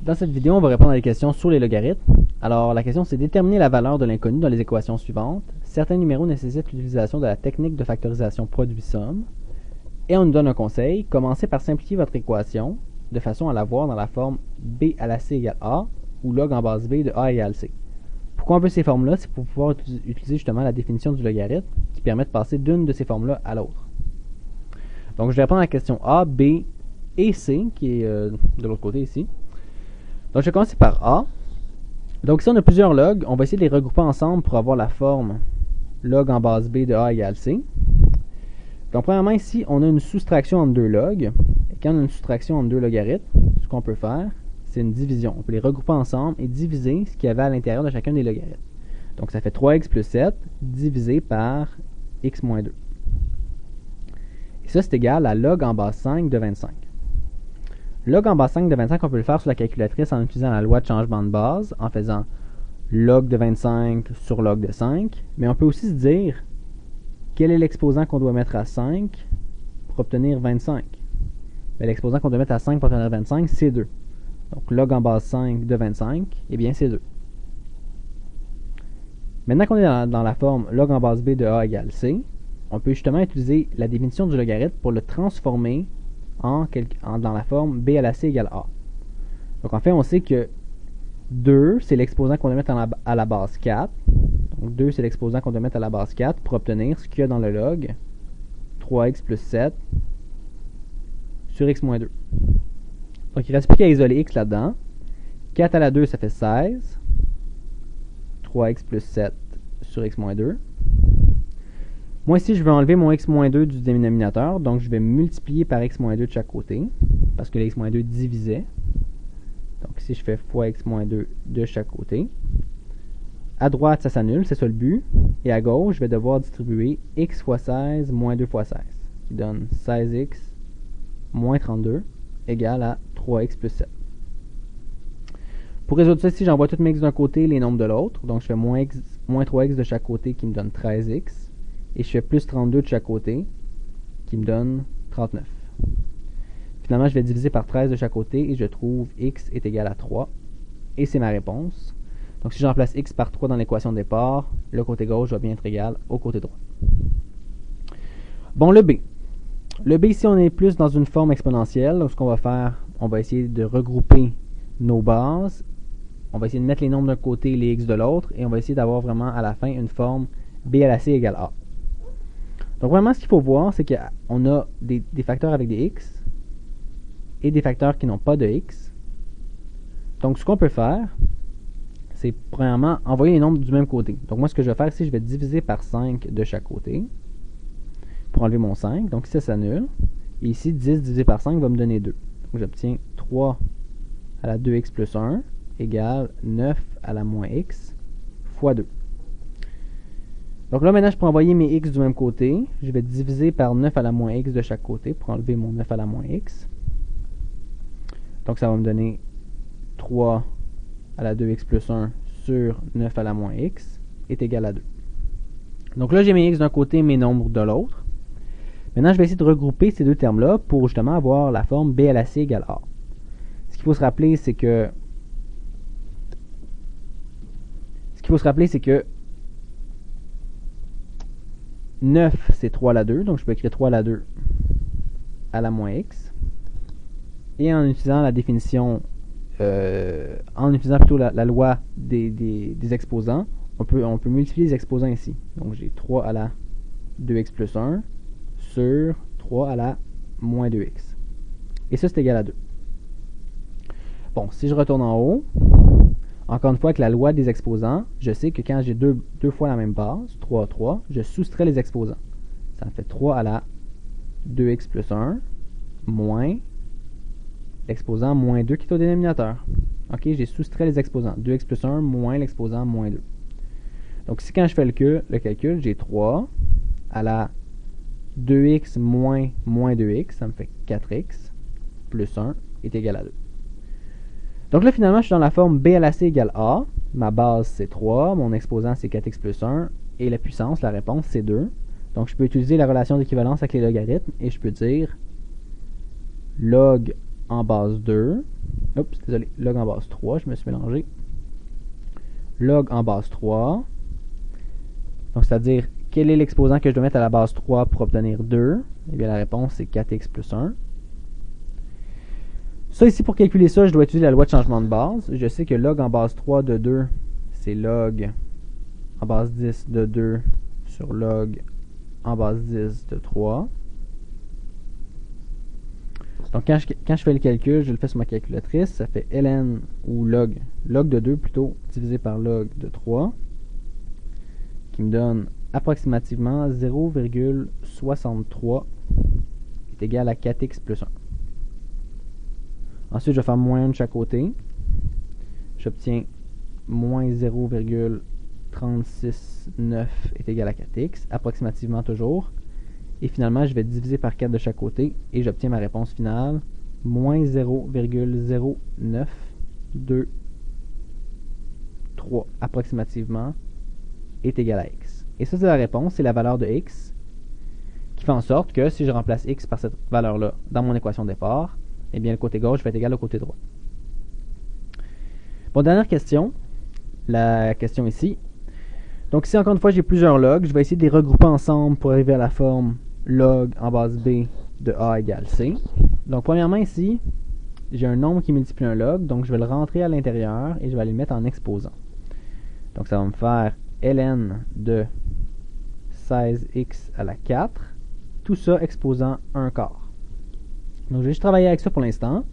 Dans cette vidéo, on va répondre à des questions sur les logarithmes. Alors, la question, c'est déterminer la valeur de l'inconnu dans les équations suivantes. Certains numéros nécessitent l'utilisation de la technique de factorisation produit-somme. Et on nous donne un conseil. Commencez par simplifier votre équation de façon à la voir dans la forme b à la c égale a ou log en base b de a égale c. Pourquoi on veut ces formes-là? C'est pour pouvoir utiliser justement la définition du logarithme qui permet de passer d'une de ces formes-là à l'autre. Donc, je vais répondre à la question A, B et C, qui est de l'autre côté ici. Donc, je vais commencer par A. Donc, ici, on a plusieurs logs. On va essayer de les regrouper ensemble pour avoir la forme log en base b de a égale c. Donc, premièrement, ici, on a une soustraction entre deux logs. Et quand on a une soustraction entre deux logarithmes, ce qu'on peut faire, c'est une division. On peut les regrouper ensemble et diviser ce qu'il y avait à l'intérieur de chacun des logarithmes. Donc, ça fait 3x plus 7 divisé par x moins 2. Et ça, c'est égal à log en base 5 de 25. Log en base 5 de 25, on peut le faire sur la calculatrice en utilisant la loi de changement de base, en faisant log de 25 sur log de 5. Mais on peut aussi se dire quel est l'exposant qu'on doit mettre à 5 pour obtenir 25. L'exposant qu'on doit mettre à 5 pour obtenir 25, c'est 2. Donc log en base 5 de 25, eh bien c'est 2. Maintenant qu'on est dans la forme log en base b de a égale c, on peut justement utiliser la définition du logarithme pour le transformer dans la forme b à la c égale a. Donc en fait, on sait que 2, c'est l'exposant qu'on doit mettre à la base 4. Donc 2, c'est l'exposant qu'on doit mettre à la base 4 pour obtenir ce qu'il y a dans le log 3x plus 7 sur x moins 2. Donc il ne reste plus qu'à isoler x là-dedans. 4 à la 2, ça fait 16. 3x plus 7 sur x moins 2. Moi ici, je vais enlever mon x moins 2 du dénominateur, donc je vais multiplier par x moins 2 de chaque côté, parce que le x moins 2 divisait. Donc ici, je fais fois x moins 2 de chaque côté. À droite, ça s'annule, c'est ça le but. Et à gauche, je vais devoir distribuer x fois 16 moins 2 fois 16, qui donne 16x moins 32 égale à 3x plus 7. Pour résoudre ça, ici, j'envoie tous mes x d'un côté, les nombres de l'autre. Donc je fais moins 3x de chaque côté, qui me donne 13x. Et je fais plus 32 de chaque côté, qui me donne 39. Finalement, je vais diviser par 13 de chaque côté et je trouve x est égal à 3. Et c'est ma réponse. Donc si je remplace x par 3 dans l'équation de départ, le côté gauche va bien être égal au côté droit. Bon, le b. Le b, ici, on est plus dans une forme exponentielle. Donc ce qu'on va faire, on va essayer de regrouper nos bases. On va essayer de mettre les nombres d'un côté et les x de l'autre. Et on va essayer d'avoir vraiment à la fin une forme b à la c égale a. Donc vraiment, ce qu'il faut voir, c'est qu'on a des facteurs avec des x et des facteurs qui n'ont pas de x. Donc ce qu'on peut faire, c'est premièrement envoyer les nombres du même côté. Donc moi, ce que je vais faire ici, je vais diviser par 5 de chaque côté pour enlever mon 5. Donc ici, ça s'annule. Et ici, 10 divisé par 5 va me donner 2. Donc j'obtiens 3 à la 2x plus 1 égale 9 à la moins x fois 2. Donc là, maintenant, je peux envoyer mes x du même côté. Je vais diviser par 9 à la moins x de chaque côté pour enlever mon 9 à la moins x. Donc ça va me donner 3 à la 2x plus 1 sur 9 à la moins x est égal à 2. Donc là, j'ai mes x d'un côté et mes nombres de l'autre. Maintenant, je vais essayer de regrouper ces deux termes-là pour justement avoir la forme b à la c égale a. Ce qu'il faut se rappeler, c'est que 9, c'est 3 à la 2, donc je peux écrire 3 à la 2 à la moins x. Et en utilisant la définition, en utilisant plutôt la loi des exposants, on peut multiplier les exposants ici. Donc j'ai 3 à la 2x plus 1 sur 3 à la moins 2x. Et ça, c'est égal à 2. Bon, si je retourne en haut, encore une fois, avec la loi des exposants, je sais que quand j'ai deux fois la même base, 3 à 3, je soustrais les exposants. Ça me fait 3 à la 2x plus 1 moins l'exposant moins 2 qui est au dénominateur. OK, j'ai soustrait les exposants. 2x plus 1 moins l'exposant moins 2. Donc ici, quand je fais le calcul, j'ai 3 à la 2x moins 2x, ça me fait 4x plus 1 est égal à 2. Donc là, finalement, je suis dans la forme b à la c égale a. Ma base, c'est 3. Mon exposant, c'est 4x plus 1. Et la puissance, la réponse, c'est 2. Donc, je peux utiliser la relation d'équivalence avec les logarithmes. Et je peux dire log en base 2. Oups, désolé, log en base 3, je me suis mélangé. Log en base 3. Donc, c'est-à-dire, quel est l'exposant que je dois mettre à la base 3 pour obtenir 2? Eh bien, la réponse, c'est 4x plus 1. Ça, ici, pour calculer ça, je dois utiliser la loi de changement de base. Je sais que log en base 3 de 2, c'est log en base 10 de 2 sur log en base 10 de 3. Donc, quand je fais le calcul, je le fais sur ma calculatrice, ça fait ln, ou log de 2 plutôt, divisé par log de 3, qui me donne approximativement 0,63 est égal à 4x plus 1. Ensuite, je vais faire moins 1 de chaque côté. J'obtiens moins 0,369 est égal à 4x, approximativement toujours. Et finalement, je vais diviser par 4 de chaque côté et j'obtiens ma réponse finale, moins 0,0923 approximativement est égal à x. Et ça, c'est la réponse, c'est la valeur de x, qui fait en sorte que si je remplace x par cette valeur-là dans mon équation de départ, eh bien le côté gauche va être égal au côté droit. Bon, dernière question, la question ici. Donc ici, encore une fois, j'ai plusieurs logs. Je vais essayer de les regrouper ensemble pour arriver à la forme log en base b de a égale c. Donc premièrement ici, j'ai un nombre qui multiplie un log, donc je vais le rentrer à l'intérieur et je vais aller le mettre en exposant. Donc ça va me faire ln de 16x à la 4, tout ça exposant 1 quart. Donc je vais juste travailler avec ça pour l'instant.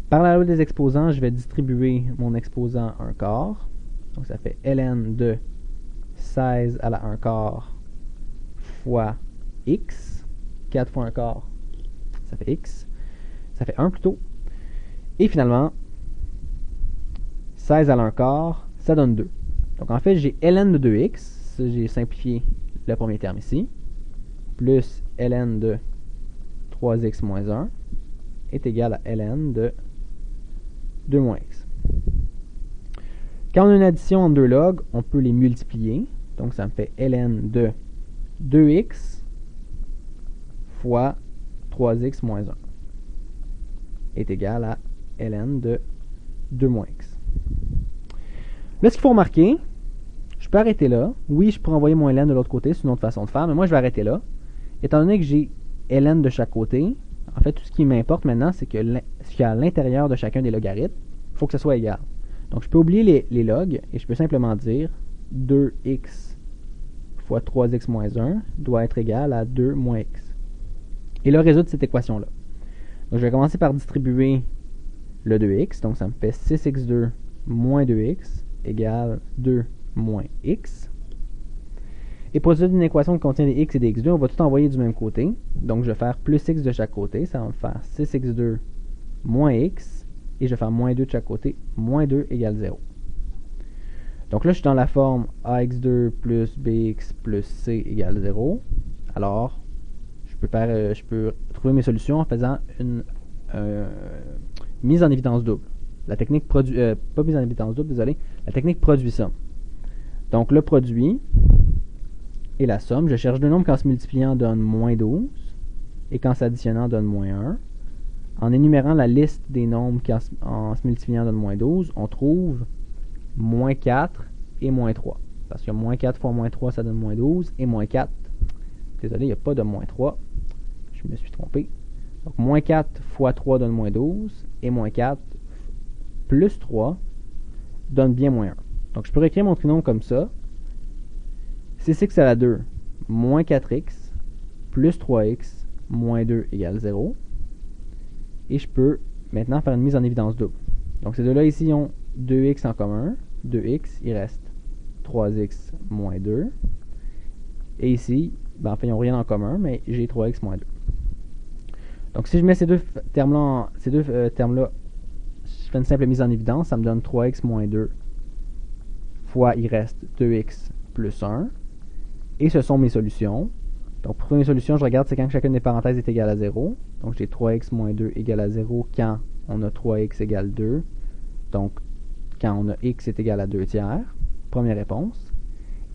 Par la loi des exposants, je vais distribuer mon exposant 1 quart. Donc ça fait ln de 16 à la 1 quart fois x. 4 fois 1 quart, ça fait x. Ça fait 1 plutôt. Et finalement, 16 à la 1 quart, ça donne 2. Donc en fait, j'ai ln de 2x. J'ai simplifié le premier terme ici. Plus ln de 3x moins 1 est égal à ln de 2 moins x. Quand on a une addition en deux logs, on peut les multiplier. Donc ça me fait ln de 2x fois 3x moins 1 est égal à ln de 2 moins x. Là, ce qu'il faut remarquer, je peux arrêter là. Oui, je peux envoyer mon ln de l'autre côté, c'est une autre façon de faire, mais moi je vais arrêter là. Étant donné que j'ai ln de chaque côté, en fait, tout ce qui m'importe maintenant, c'est que ce qu'il y a à l'intérieur de chacun des logarithmes, il faut que ce soit égal. Donc, je peux oublier les logs et je peux simplement dire 2x fois 3x moins 1 doit être égal à 2 moins x. Et là, résoudre cette équation-là. Donc, je vais commencer par distribuer le 2x. Donc, ça me fait 6x2 moins 2x égale 2 moins x. Et pour résoudre une équation qui contient des x et des x2, on va tout envoyer du même côté. Donc, je vais faire plus x de chaque côté. Ça va me faire 6x2 moins x. Et je vais faire moins 2 de chaque côté. Moins 2 égale 0. Donc là, je suis dans la forme ax2 plus bx plus c égale 0. Alors, je peux trouver mes solutions en faisant une mise en évidence double. La technique pas mise en évidence double, désolé. La technique produit-somme. Donc le produit et la somme. Je cherche deux nombres qui en se multipliant donnent moins 12 et qu'en s'additionnant donnent moins 1. En énumérant la liste des nombres qui en se multipliant donnent moins 12, on trouve moins 4 et moins 3. Parce que moins 4 fois moins 3, ça donne moins 12. Et moins 4, désolé, il n'y a pas de moins 3. Je me suis trompé. Donc, moins 4 fois 3 donne moins 12. Et moins 4 plus 3 donne bien moins 1. Donc, je peux réécrire mon trinôme comme ça. 6x à la 2 moins 4x plus 3x moins 2 égale 0. Et je peux maintenant faire une mise en évidence double. Donc, ces deux-là ici ont 2x en commun. 2x, il reste 3x moins 2. Et ici, ben, en fait, ils n'ont rien en commun, mais j'ai 3x moins 2. Donc, si je mets ces deux termes-là, je fais une simple mise en évidence, ça me donne 3x moins 2 fois, il reste 2x plus 1. Et ce sont mes solutions. Donc, pour trouver mes solutions, je regarde c'est quand chacune des parenthèses est égale à 0. Donc, j'ai 3x moins 2 égale à 0 quand on a 3x égale 2. Donc, quand on a x est égal à 2 tiers. Première réponse.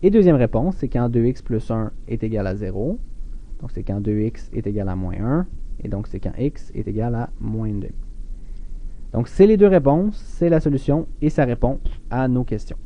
Et deuxième réponse, c'est quand 2x plus 1 est égal à 0. Donc, c'est quand 2x est égal à moins 1. Et donc, c'est quand x est égal à moins 1,5. Donc, c'est les deux réponses, c'est la solution et ça répond à nos questions.